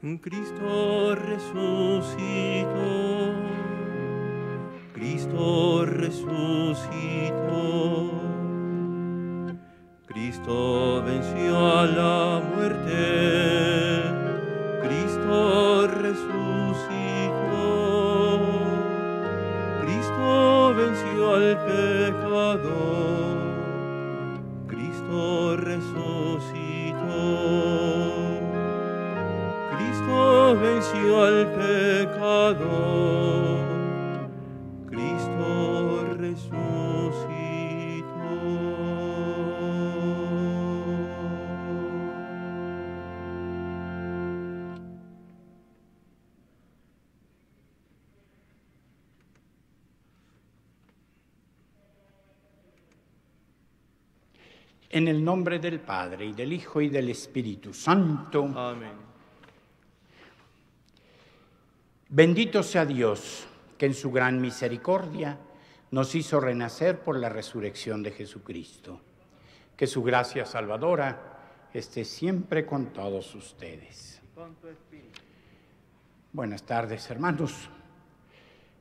Cristo resucitó, Cristo resucitó, Cristo venció a la muerte, Cristo resucitó, Cristo venció al pecado, Cristo resucitó. Cristo venció al pecado, Cristo resucitó. En el nombre del Padre, y del Hijo, y del Espíritu Santo. Amén. Bendito sea Dios, que en su gran misericordia nos hizo renacer por la resurrección de Jesucristo. Que su gracia salvadora esté siempre con todos ustedes. Buenas tardes, hermanos.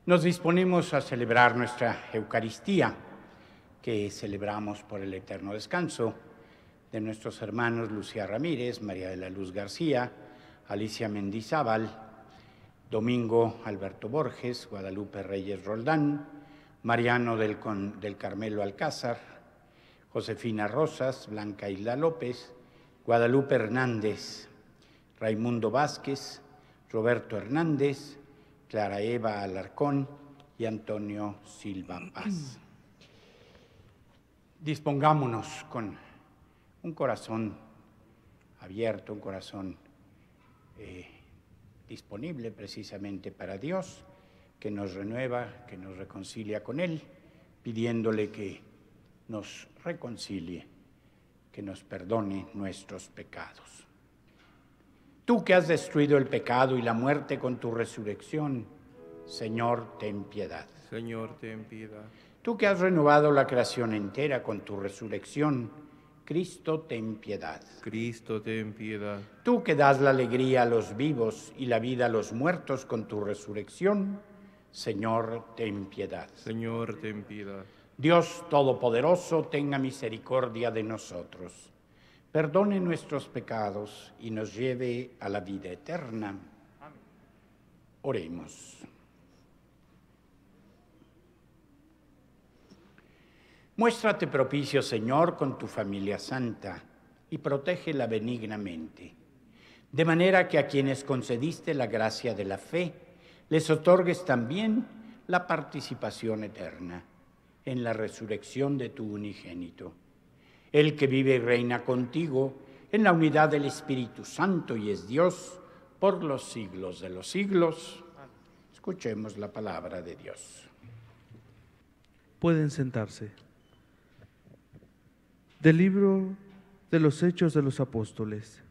Nos disponemos a celebrar nuestra Eucaristía, que celebramos por el eterno descanso de nuestros hermanos Lucía Ramírez, María de la Luz García, Alicia Mendizábal, Domingo Alberto Borges, Guadalupe Reyes Roldán, Mariano del Carmelo Alcázar, Josefina Rosas, Blanca Isla López, Guadalupe Hernández, Raimundo Vázquez, Roberto Hernández, Clara Eva Alarcón y Antonio Silva Paz. Dispongámonos con un corazón abierto, un corazón disponible precisamente para Dios, que nos renueva, que nos reconcilia con Él, pidiéndole que nos reconcilie, que nos perdone nuestros pecados. Tú que has destruido el pecado y la muerte con tu resurrección, Señor, ten piedad. Señor, ten piedad. Tú que has renovado la creación entera con tu resurrección, Cristo, ten piedad. Cristo, ten piedad. Tú que das la alegría a los vivos y la vida a los muertos con tu resurrección, Señor, ten piedad. Señor, ten piedad. Dios Todopoderoso, tenga misericordia de nosotros, perdone nuestros pecados y nos lleve a la vida eterna. Amén. Oremos. Muéstrate propicio, Señor, con tu familia santa y protégela benignamente, de manera que a quienes concediste la gracia de la fe, les otorgues también la participación eterna en la resurrección de tu unigénito. El que vive y reina contigo en la unidad del Espíritu Santo y es Dios por los siglos de los siglos. Escuchemos la palabra de Dios. Pueden sentarse. Del libro de los Hechos de los Apóstoles.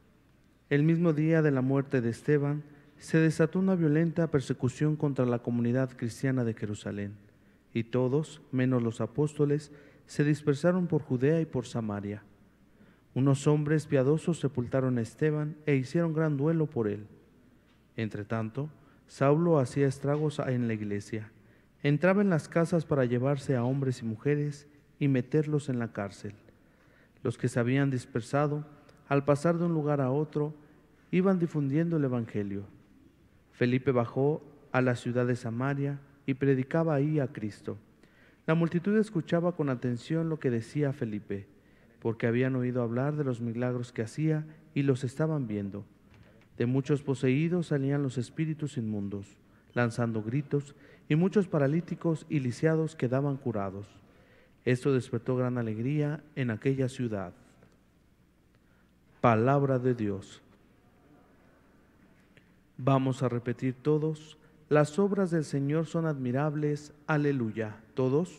El mismo día de la muerte de Esteban, se desató una violenta persecución contra la comunidad cristiana de Jerusalén, y todos, menos los apóstoles, se dispersaron por Judea y por Samaria. Unos hombres piadosos sepultaron a Esteban e hicieron gran duelo por él. Entretanto, Saulo hacía estragos en la iglesia. Entraba en las casas para llevarse a hombres y mujeres y meterlos en la cárcel. Los que se habían dispersado, al pasar de un lugar a otro, iban difundiendo el evangelio. Felipe bajó a la ciudad de Samaria y predicaba ahí a Cristo. La multitud escuchaba con atención lo que decía Felipe, porque habían oído hablar de los milagros que hacía y los estaban viendo. De muchos poseídos salían los espíritus inmundos, lanzando gritos, y muchos paralíticos y lisiados quedaban curados. Esto despertó gran alegría en aquella ciudad. Palabra de Dios. Vamos a repetir todos. Las obras del Señor son admirables. Aleluya. ¿Todos?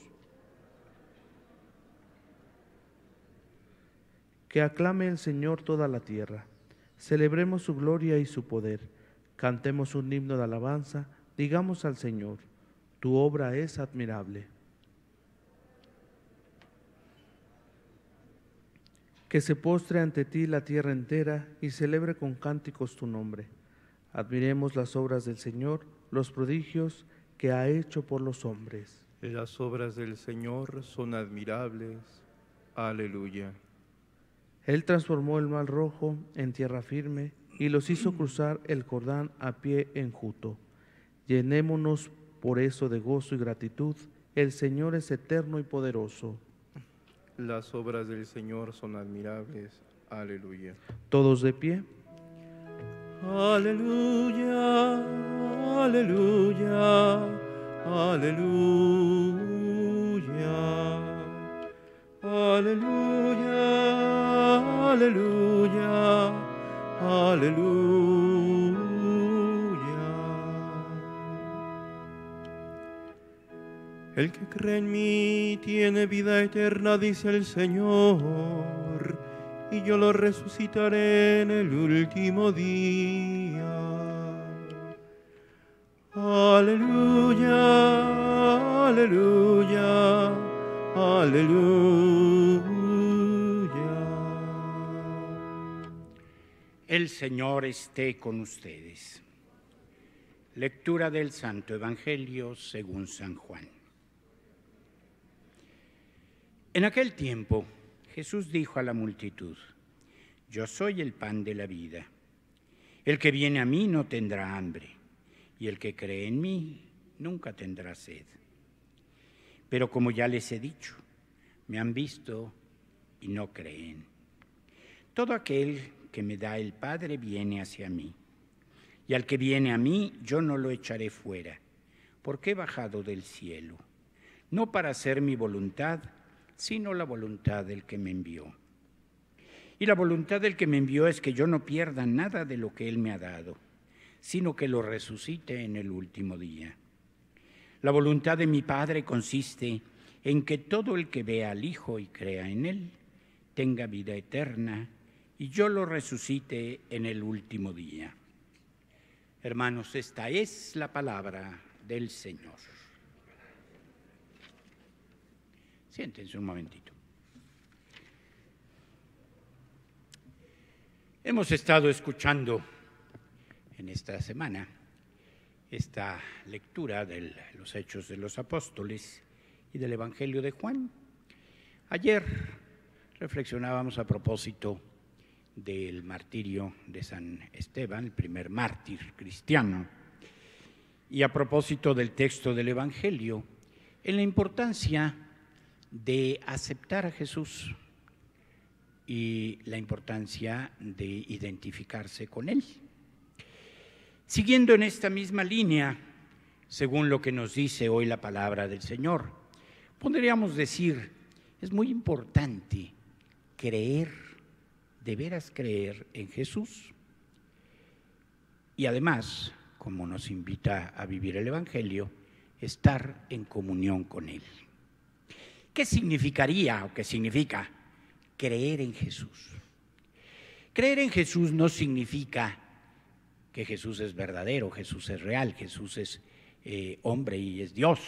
Que aclame el Señor toda la tierra. Celebremos su gloria y su poder. Cantemos un himno de alabanza. Digamos al Señor, tu obra es admirable. Que se postre ante ti la tierra entera y celebre con cánticos tu nombre. Admiremos las obras del Señor, los prodigios que ha hecho por los hombres. Las obras del Señor son admirables. Aleluya. Él transformó el mar rojo en tierra firme y los hizo cruzar el Jordán a pie enjuto. Llenémonos por eso de gozo y gratitud. El Señor es eterno y poderoso. Las obras del Señor son admirables. Aleluya. Todos de pie. Aleluya, aleluya, aleluya, aleluya, aleluya, aleluya. El que cree en mí tiene vida eterna, dice el Señor, y yo lo resucitaré en el último día. Aleluya, aleluya, aleluya. El Señor esté con ustedes. Lectura del Santo Evangelio según San Juan. En aquel tiempo, Jesús dijo a la multitud: Yo soy el pan de la vida. El que viene a mí no tendrá hambre, y el que cree en mí nunca tendrá sed. Pero como ya les he dicho, me han visto y no creen. Todo aquel que me da el Padre viene hacia mí, y al que viene a mí yo no lo echaré fuera, porque he bajado del cielo, no para hacer mi voluntad, sino la voluntad del que me envió. Y la voluntad del que me envió es que yo no pierda nada de lo que Él me ha dado, sino que lo resucite en el último día. La voluntad de mi Padre consiste en que todo el que vea al Hijo y crea en Él tenga vida eterna, y yo lo resucite en el último día. Hermanos, esta es la palabra del Señor. Siéntense un momentito. Hemos estado escuchando en esta semana esta lectura de los Hechos de los Apóstoles y del Evangelio de Juan. Ayer reflexionábamos a propósito del martirio de San Esteban, el primer mártir cristiano, y a propósito del texto del Evangelio, en la importancia de aceptar a Jesús y la importancia de identificarse con Él. Siguiendo en esta misma línea, según lo que nos dice hoy la palabra del Señor, podríamos decir, es muy importante creer, de veras creer en Jesús. Y además, como nos invita a vivir el Evangelio, estar en comunión con Él. ¿Qué significaría o qué significa creer en Jesús? Creer en Jesús no significa que Jesús es verdadero, Jesús es real, Jesús es hombre y es Dios.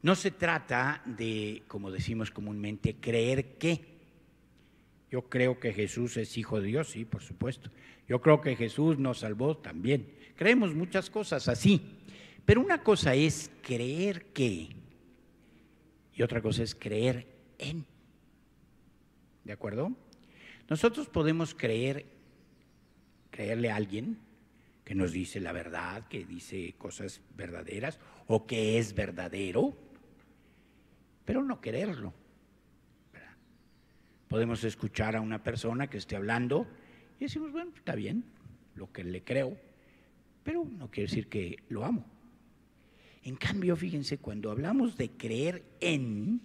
No se trata de, como decimos comúnmente, creer que. Yo creo que Jesús es hijo de Dios, sí, por supuesto. Yo creo que Jesús nos salvó también. Creemos muchas cosas así, pero una cosa es creer que y otra cosa es creer en. ¿De acuerdo? Nosotros podemos creerle a alguien que nos dice la verdad, que dice cosas verdaderas o que es verdadero, pero no quererlo. ¿Verdad? Podemos escuchar a una persona que esté hablando y decimos, bueno, está bien, lo que le creo, pero no quiere decir que lo amo. En cambio, fíjense, cuando hablamos de creer en,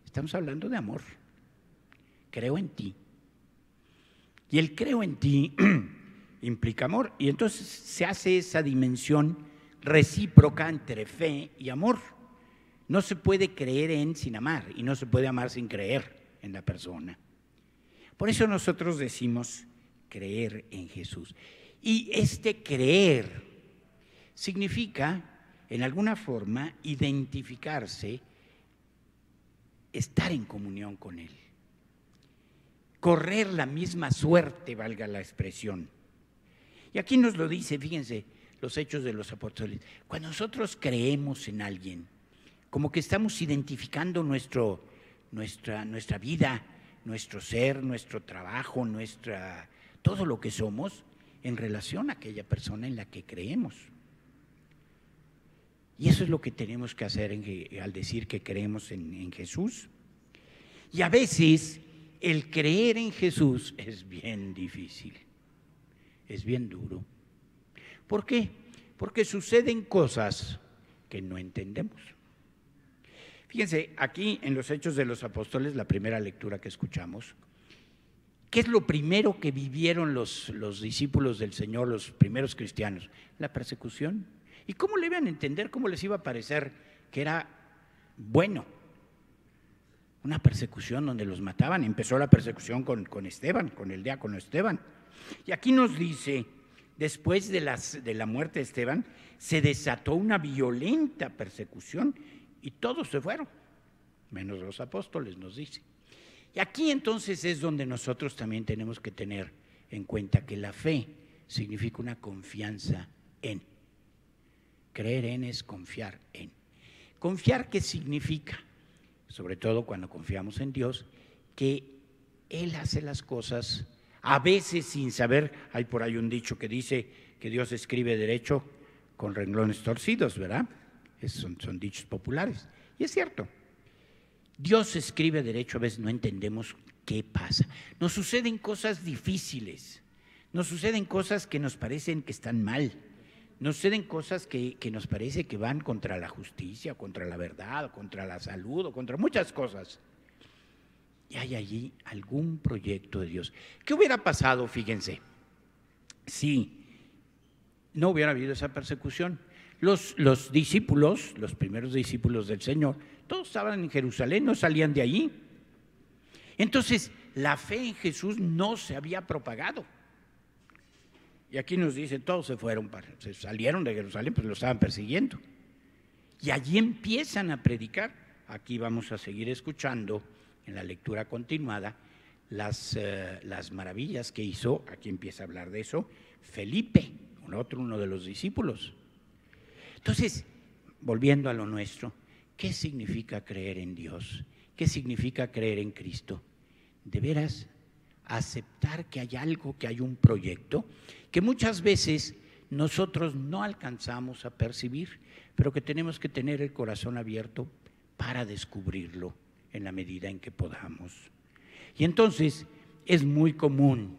estamos hablando de amor. Creo en ti. Y el creo en ti implica amor. Y entonces se hace esa dimensión recíproca entre fe y amor. No se puede creer en sin amar y no se puede amar sin creer en la persona. Por eso nosotros decimos creer en Jesús. Y este creer significa, en alguna forma, identificarse, estar en comunión con Él. Correr la misma suerte, valga la expresión. Y aquí nos lo dice, fíjense, los Hechos de los Apóstoles. Cuando nosotros creemos en alguien, como que estamos identificando nuestra vida, nuestro ser, nuestro trabajo, todo lo que somos en relación a aquella persona en la que creemos. Y eso es lo que tenemos que hacer al decir que creemos en Jesús. Y a veces el creer en Jesús es bien difícil, es bien duro. ¿Por qué? Porque suceden cosas que no entendemos. Fíjense, aquí en los Hechos de los Apóstoles, la primera lectura que escuchamos, ¿qué es lo primero que vivieron los discípulos del Señor, los primeros cristianos? La persecución. ¿Y cómo le iban a entender, cómo les iba a parecer que era bueno? Una persecución donde los mataban. Empezó la persecución con Esteban, con el diácono Esteban. Y aquí nos dice, después de la muerte de Esteban, se desató una violenta persecución y todos se fueron, menos los apóstoles, nos dice. Y aquí entonces es donde nosotros también tenemos que tener en cuenta que la fe significa una confianza en. Creer en es confiar en. ¿Confiar qué significa? Sobre todo cuando confiamos en Dios, que Él hace las cosas a veces sin saber. Hay por ahí un dicho que dice que Dios escribe derecho con renglones torcidos, ¿verdad? Son dichos populares. Y es cierto. Dios escribe derecho, a veces no entendemos qué pasa. Nos suceden cosas difíciles, nos suceden cosas que nos parecen que están mal, nos suceden cosas que nos parece que van contra la justicia, contra la verdad, contra la salud, contra muchas cosas. Y hay allí algún proyecto de Dios. ¿Qué hubiera pasado, fíjense, si no hubiera habido esa persecución? Los discípulos, los primeros discípulos del Señor, todos estaban en Jerusalén, no salían de allí. Entonces, la fe en Jesús no se había propagado. Y aquí nos dice, todos se salieron de Jerusalén, pues lo estaban persiguiendo. Y allí empiezan a predicar. Aquí vamos a seguir escuchando, en la lectura continuada, las maravillas que hizo, aquí empieza a hablar de eso, Felipe, uno de los discípulos. Entonces, volviendo a lo nuestro, ¿qué significa creer en Dios? ¿Qué significa creer en Cristo? De veras, aceptar que hay algo, que hay un proyecto, que muchas veces nosotros no alcanzamos a percibir, pero que tenemos que tener el corazón abierto para descubrirlo en la medida en que podamos. Y entonces es muy común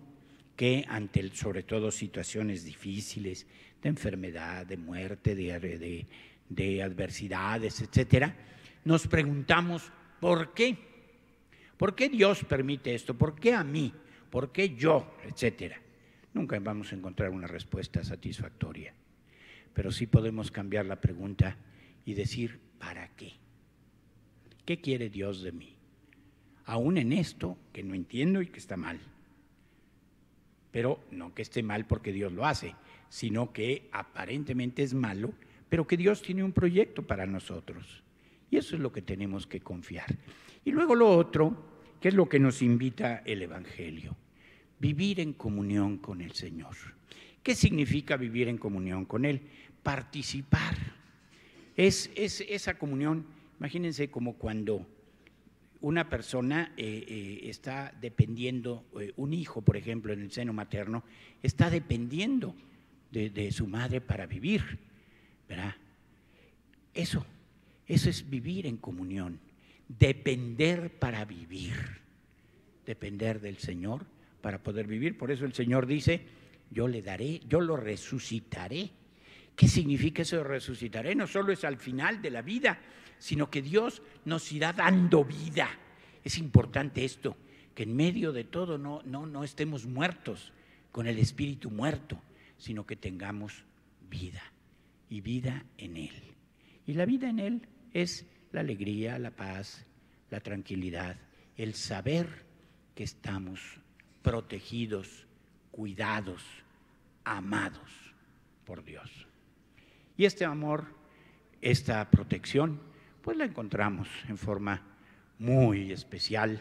que ante sobre todo situaciones difíciles, de enfermedad, de muerte, de adversidades, etcétera, nos preguntamos ¿por qué? ¿Por qué Dios permite esto? ¿Por qué a mí? ¿Por qué yo? Etcétera. Nunca vamos a encontrar una respuesta satisfactoria, pero sí podemos cambiar la pregunta y decir ¿para qué? ¿Qué quiere Dios de mí? Aún en esto que no entiendo y que está mal. Pero no que esté mal porque Dios lo hace, sino que aparentemente es malo, pero que Dios tiene un proyecto para nosotros. Y eso es lo que tenemos que confiar. Y luego lo otro, que es lo que nos invita el Evangelio, vivir en comunión con el Señor. ¿Qué significa vivir en comunión con Él? Participar. Es esa comunión, imagínense como cuando una persona está dependiendo, un hijo, por ejemplo, en el seno materno, está dependiendo de su madre para vivir, ¿verdad? Eso es vivir en comunión, depender para vivir, depender del Señor para poder vivir. Por eso el Señor dice, yo le daré, yo lo resucitaré. ¿Qué significa eso de resucitaré? No solo es al final de la vida, sino que Dios nos irá dando vida. Es importante esto, que en medio de todo no estemos muertos, con el espíritu muerto, sino que tengamos vida, y vida en Él. Y la vida en Él es la alegría, la paz, la tranquilidad, el saber que estamos protegidos, cuidados, amados por Dios. Y este amor, esta protección, pues la encontramos en forma muy especial,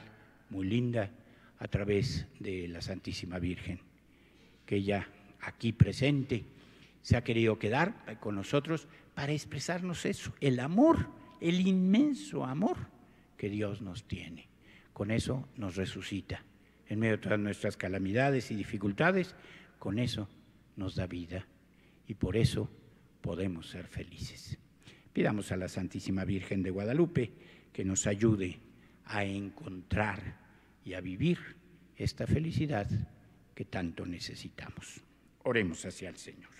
muy linda, a través de la Santísima Virgen, que ella aquí presente, se ha querido quedar con nosotros para expresarnos eso, el amor, el inmenso amor que Dios nos tiene. Con eso nos resucita. En medio de todas nuestras calamidades y dificultades, con eso nos da vida y por eso podemos ser felices. Pidamos a la Santísima Virgen de Guadalupe que nos ayude a encontrar y a vivir esta felicidad que tanto necesitamos. Oremos hacia el Señor.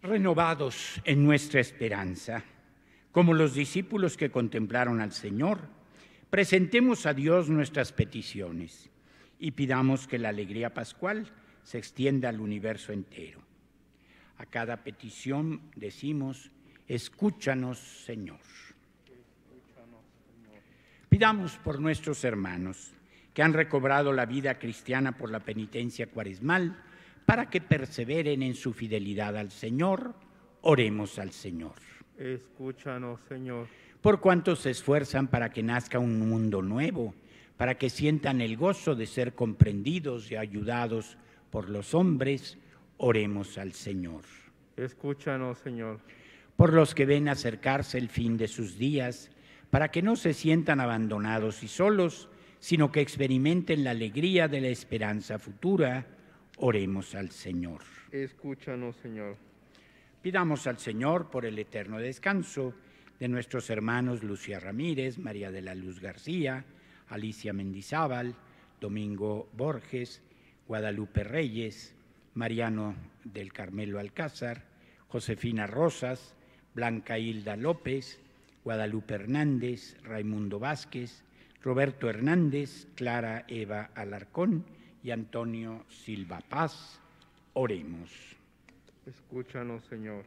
Renovados en nuestra esperanza, como los discípulos que contemplaron al Señor, presentemos a Dios nuestras peticiones y pidamos que la alegría pascual se extienda al universo entero. A cada petición decimos: escúchanos, Señor. Pidamos por nuestros hermanos que han recobrado la vida cristiana por la penitencia cuaresmal, para que perseveren en su fidelidad al Señor. Oremos al Señor. Escúchanos, Señor. Por cuantos se esfuerzan para que nazca un mundo nuevo, para que sientan el gozo de ser comprendidos y ayudados por los hombres, oremos al Señor. Escúchanos, Señor. Por los que ven acercarse el fin de sus días, para que no se sientan abandonados y solos, sino que experimenten la alegría de la esperanza futura, oremos al Señor. Escúchanos, Señor. Pidamos al Señor por el eterno descanso de nuestros hermanos Lucía Ramírez, María de la Luz García, Alicia Mendizábal, Domingo Borges, Guadalupe Reyes, Mariano del Carmelo Alcázar, Josefina Rosas, Blanca Hilda López, Guadalupe Hernández, Raimundo Vázquez, Roberto Hernández, Clara Eva Alarcón y Antonio Silva Paz. Oremos. Escúchanos, Señor.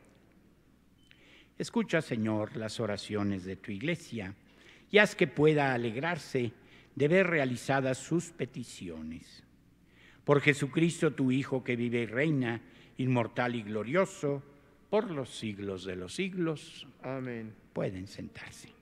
Escucha, Señor, las oraciones de tu Iglesia y haz que pueda alegrarse de ver realizadas sus peticiones. Por Jesucristo, tu Hijo, que vive y reina, inmortal y glorioso, por los siglos de los siglos. Amén. Pueden sentarse.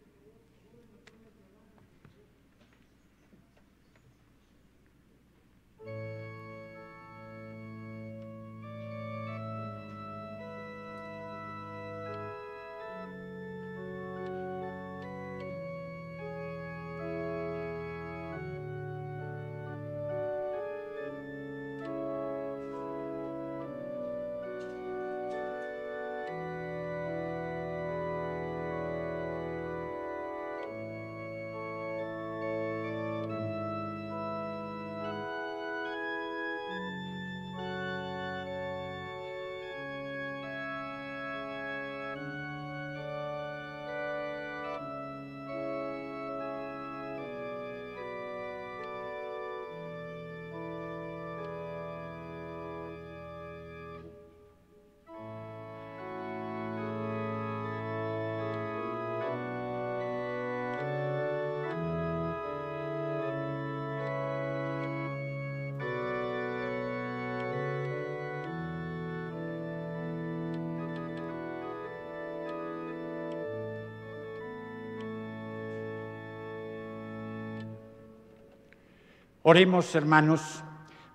Oremos, hermanos,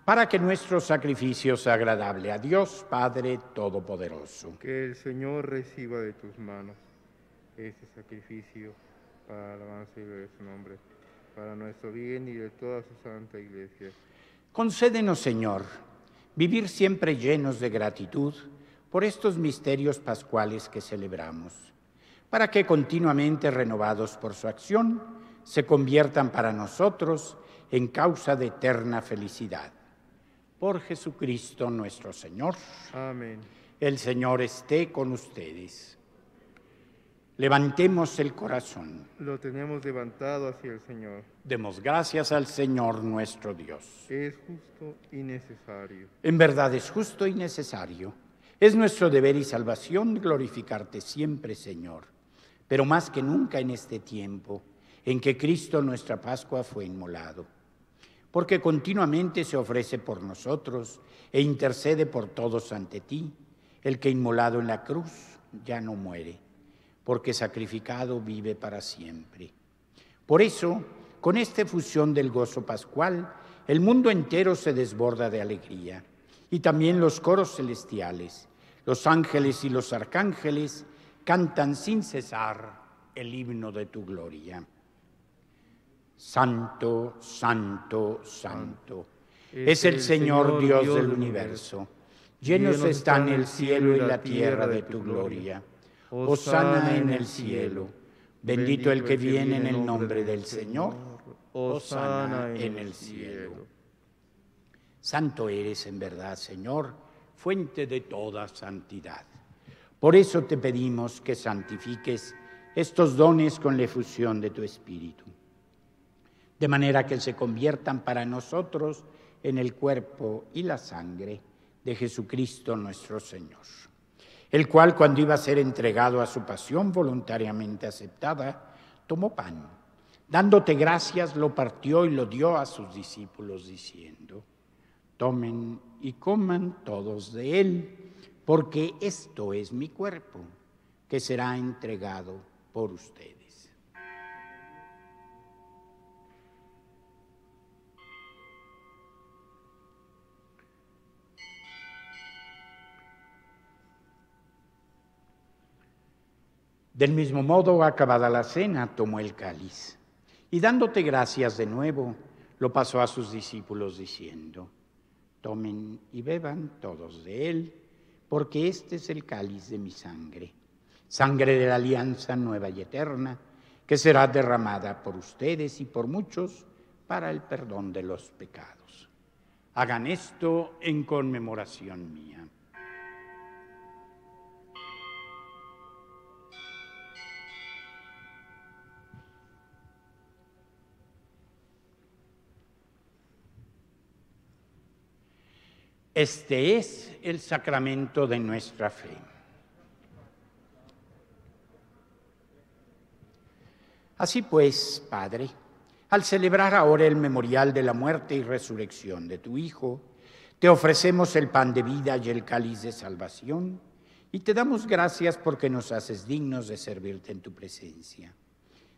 para que nuestro sacrificio sea agradable a Dios, Padre Todopoderoso. Que el Señor reciba de tus manos este sacrificio para la alabanza y gloria de su nombre, para nuestro bien y de toda su santa Iglesia. Concédenos, Señor, vivir siempre llenos de gratitud por estos misterios pascuales que celebramos, para que continuamente renovados por su acción, se conviertan para nosotros en causa de eterna felicidad. Por Jesucristo nuestro Señor. Amén. El Señor esté con ustedes. Levantemos el corazón. Lo tenemos levantado hacia el Señor. Demos gracias al Señor nuestro Dios. Es justo y necesario. En verdad es justo y necesario. Es nuestro deber y salvación glorificarte siempre, Señor, pero más que nunca en este tiempo en que Cristo nuestra Pascua fue inmolado, porque continuamente se ofrece por nosotros e intercede por todos ante ti, el que inmolado en la cruz ya no muere, porque sacrificado vive para siempre. Por eso, con esta efusión del gozo pascual, el mundo entero se desborda de alegría. Y también los coros celestiales, los ángeles y los arcángeles cantan sin cesar el himno de tu gloria. Santo, santo, santo, es el Señor Dios del universo. Llenos están el cielo y la tierra de tu gloria. Hosana en el cielo. Bendito el que viene en el nombre del Señor. Hosana en el cielo. Santo eres en verdad, Señor, fuente de toda santidad. Por eso te pedimos que santifiques estos dones con la efusión de tu Espíritu, de manera que se conviertan para nosotros en el cuerpo y la sangre de Jesucristo nuestro Señor, el cual, cuando iba a ser entregado a su pasión voluntariamente aceptada, tomó pan. Dándote gracias, lo partió y lo dio a sus discípulos, diciendo: tomen y coman todos de él, porque esto es mi cuerpo, que será entregado por ustedes. Del mismo modo, acabada la cena, tomó el cáliz y, dándote gracias de nuevo, lo pasó a sus discípulos diciendo: tomen y beban todos de él, porque este es el cáliz de mi sangre, sangre de la alianza nueva y eterna, que será derramada por ustedes y por muchos para el perdón de los pecados. Hagan esto en conmemoración mía. Este es el sacramento de nuestra fe. Así pues, Padre, al celebrar ahora el memorial de la muerte y resurrección de tu Hijo, te ofrecemos el pan de vida y el cáliz de salvación, y te damos gracias porque nos haces dignos de servirte en tu presencia.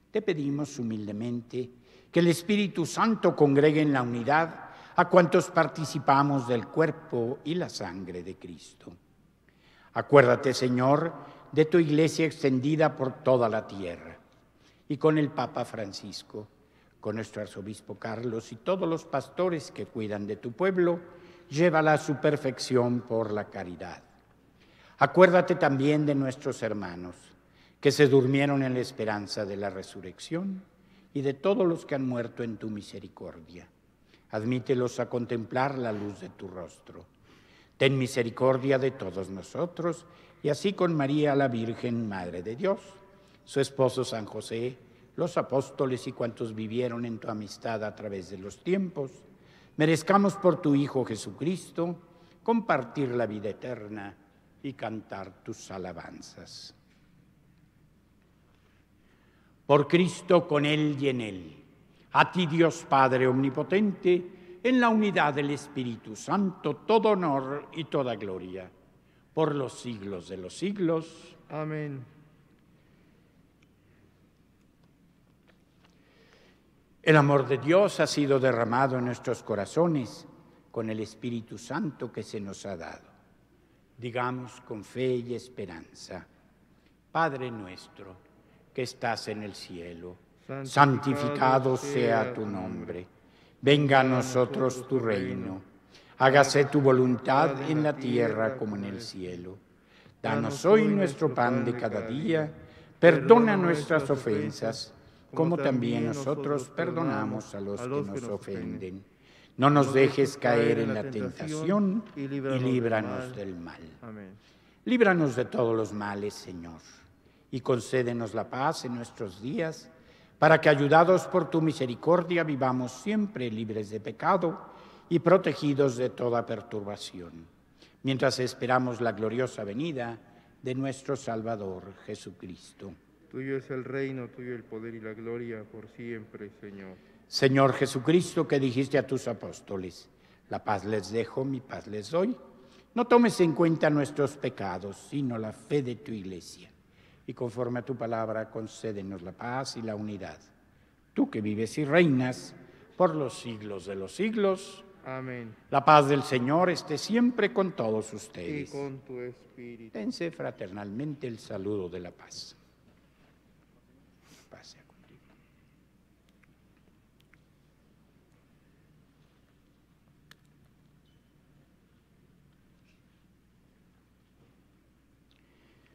Te pedimos humildemente que el Espíritu Santo congregue en la unidad a cuantos participamos del cuerpo y la sangre de Cristo. Acuérdate, Señor, de tu Iglesia extendida por toda la tierra, y con el Papa Francisco, con nuestro arzobispo Carlos y todos los pastores que cuidan de tu pueblo, llévala a su perfección por la caridad. Acuérdate también de nuestros hermanos que se durmieron en la esperanza de la resurrección y de todos los que han muerto en tu misericordia. Admítelos a contemplar la luz de tu rostro. Ten misericordia de todos nosotros, y así con María la Virgen, Madre de Dios, su esposo San José, los apóstoles y cuantos vivieron en tu amistad a través de los tiempos, merezcamos por tu Hijo Jesucristo compartir la vida eterna y cantar tus alabanzas. Por Cristo, con Él y en Él, a ti, Dios Padre omnipotente, en la unidad del Espíritu Santo, todo honor y toda gloria, por los siglos de los siglos. Amén. El amor de Dios ha sido derramado en nuestros corazones con el Espíritu Santo que se nos ha dado. Digamos con fe y esperanza: Padre nuestro, que estás en el cielo, santificado sea tu nombre. Venga a nosotros tu reino. Hágase tu voluntad en la tierra como en el cielo. Danos hoy nuestro pan de cada día. Perdona nuestras ofensas, como también nosotros perdonamos a los que nos ofenden. No nos dejes caer en la tentación y líbranos del mal. Amén. Líbranos de todos los males, Señor, y concédenos la paz en nuestros días, para que, ayudados por tu misericordia, vivamos siempre libres de pecado y protegidos de toda perturbación, mientras esperamos la gloriosa venida de nuestro Salvador Jesucristo. Tuyo es el reino, tuyo el poder y la gloria por siempre, Señor. Señor Jesucristo, que dijiste a tus apóstoles: la paz les dejo, mi paz les doy. No tomes en cuenta nuestros pecados, sino la fe de tu Iglesia. Y conforme a tu palabra, concédenos la paz y la unidad. tú que vives y reinas por los siglos de los siglos. Amén. La paz del Señor esté siempre con todos Y ustedes. con tu espíritu. Dense fraternalmente el saludo de la paz. Paz sea contigo.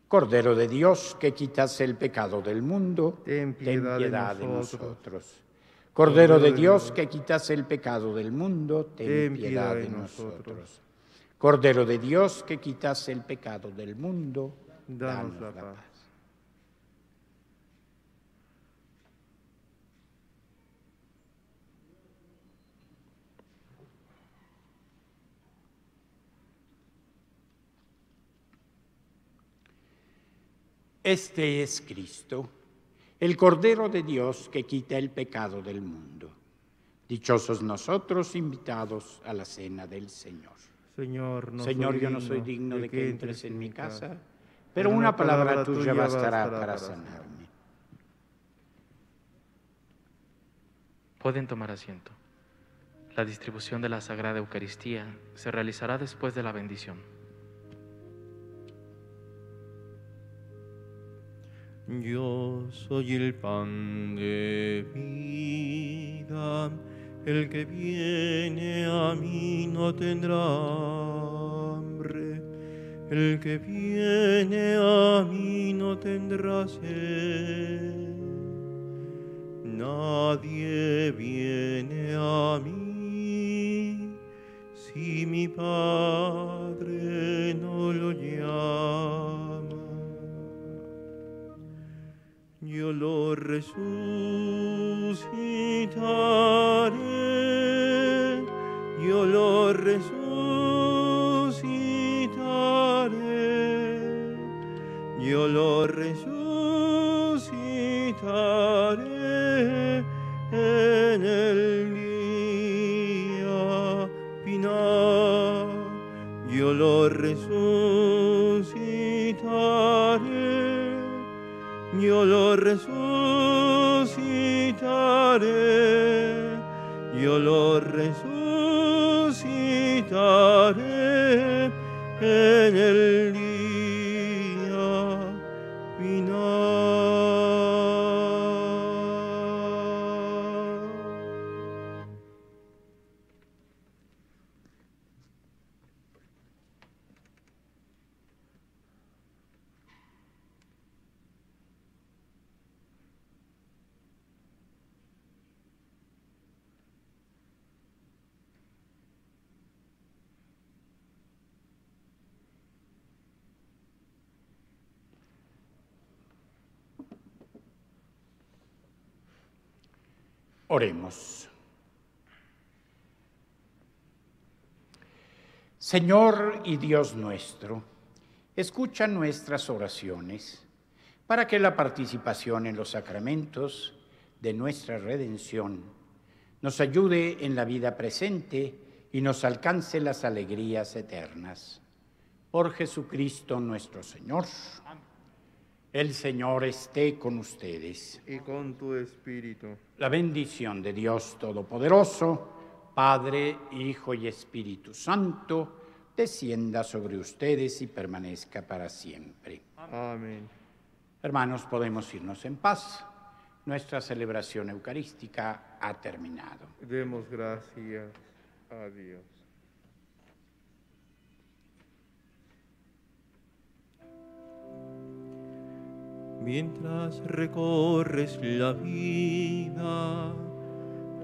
Cordero de Dios, que quitas el pecado del mundo, Ten piedad de de nosotros. nosotros. Cordero de Dios, que quitas el pecado del mundo, ten piedad de nosotros. Cordero de Dios, que quitas el pecado del mundo, Danos la paz. Este es Cristo, el Cordero de Dios que quita el pecado del mundo. Dichosos nosotros invitados a la cena del Señor. Señor, Señor, yo no soy digno de que entres en mi casa, pero una palabra tuya bastará para sanarme. Pueden tomar asiento. La distribución de la Sagrada Eucaristía se realizará después de la bendición. Yo soy el pan de vida, el que viene a mí no tendrá hambre, el que viene a mí no tendrá sed. Nadie viene a mí si mi Padre no lo llama. Yo lo resucitaré, yo lo resucitaré, yo lo resucitaré en el día final. Yo lo resucitaré. Yo lo resucitaré, yo lo resucitaré en el día final. Oremos. Señor y Dios nuestro, escucha nuestras oraciones para que la participación en los sacramentos de nuestra redención nos ayude en la vida presente y nos alcance las alegrías eternas. Por Jesucristo nuestro Señor. El Señor esté con ustedes. Y con tu espíritu. La bendición de Dios Todopoderoso, Padre, Hijo y Espíritu Santo, descienda sobre ustedes y permanezca para siempre. Amén. Hermanos, podemos irnos en paz. Nuestra celebración eucarística ha terminado. Demos gracias a Dios. Mientras recorres la vida,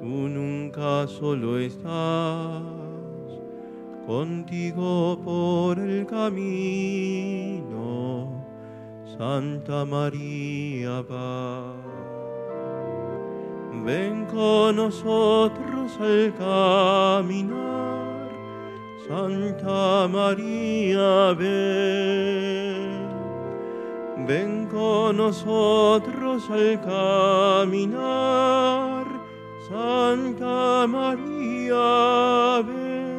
tú nunca solo estás, contigo por el camino, Santa María va. Ven con nosotros al caminar, Santa María, ven. Ven con nosotros al caminar, Santa María, ven.